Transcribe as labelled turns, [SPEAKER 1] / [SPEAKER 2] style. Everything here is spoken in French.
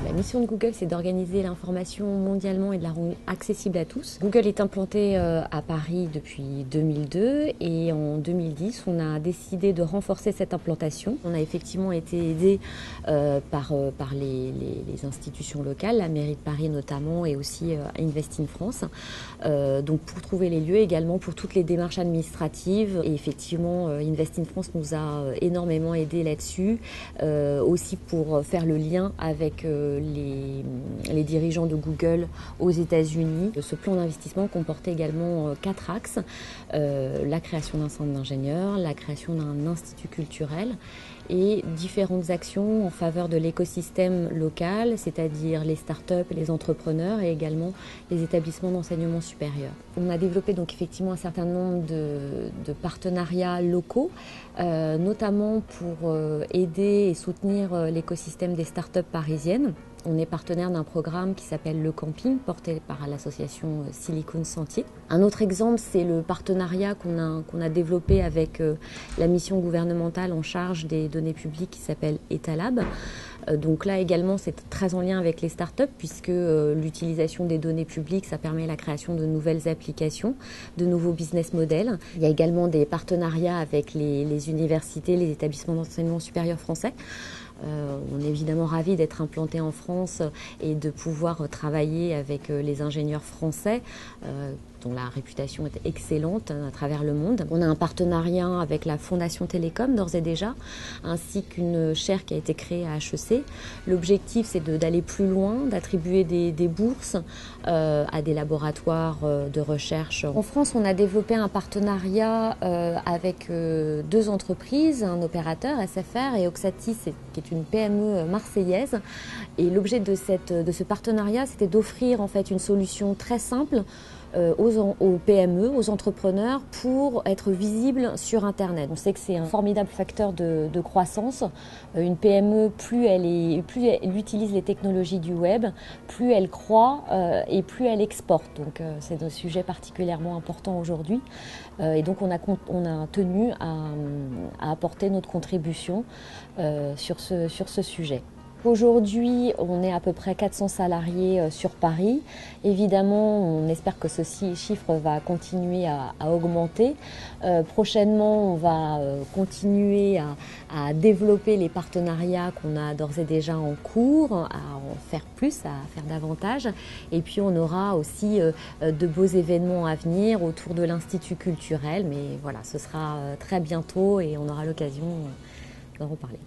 [SPEAKER 1] La mission de Google, c'est d'organiser l'information mondialement et de la rendre accessible à tous. Google est implanté à Paris depuis 2002 et en 2010, on a décidé de renforcer cette implantation. On a effectivement été aidé par les institutions locales, la mairie de Paris notamment et aussi Invest in France. Donc pour trouver les lieux, également pour toutes les démarches administratives. Et effectivement, Invest in France nous a énormément aidé là-dessus, aussi pour faire le lien avec les dirigeants de Google aux États-Unis. Ce plan d'investissement comportait également 4 axes. La création d'un centre d'ingénieurs, la création d'un institut culturel et différentes actions en faveur de l'écosystème local, c'est-à-dire les startups, les entrepreneurs et également les établissements d'enseignement supérieur. On a développé donc effectivement un certain nombre de partenariats locaux, notamment pour aider et soutenir l'écosystème des startups parisiennes. On est partenaire d'un programme qui s'appelle Le Camping, porté par l'association Silicon Sentier. Un autre exemple, c'est le partenariat qu'on a développé avec la mission gouvernementale en charge des données publiques qui s'appelle Etalab. Donc là également, c'est très en lien avec les startups puisque l'utilisation des données publiques, ça permet la création de nouvelles applications, de nouveaux business models. Il y a également des partenariats avec les universités, les établissements d'enseignement supérieur français. On est évidemment ravis d'être implantés en France et de pouvoir travailler avec les ingénieurs français dont la réputation est excellente à travers le monde. On a un partenariat avec la Fondation Télécom d'ores et déjà, ainsi qu'une chaire qui a été créée à HEC. L'objectif, c'est d'aller plus loin, d'attribuer des bourses à des laboratoires de recherche. En France, on a développé un partenariat avec 2 entreprises, un opérateur, SFR, et Oxatis, qui est une PME marseillaise. Et l'objet de ce partenariat, c'était d'offrir en fait une solution très simple aux PME, aux entrepreneurs pour être visibles sur Internet. On sait que c'est un formidable facteur de croissance. Une PME, plus elle utilise les technologies du web, plus elle croît et plus elle exporte. Donc c'est un sujet particulièrement important aujourd'hui. Et donc on a tenu à apporter notre contribution sur ce sujet. Aujourd'hui, on est à peu près 400 salariés sur Paris. Évidemment, on espère que ce chiffre va continuer à augmenter. Prochainement, on va continuer à développer les partenariats qu'on a d'ores et déjà en cours, à en faire plus, à faire davantage. Et puis, on aura aussi de beaux événements à venir autour de l'Institut culturel. Mais voilà, ce sera très bientôt et on aura l'occasion d'en reparler.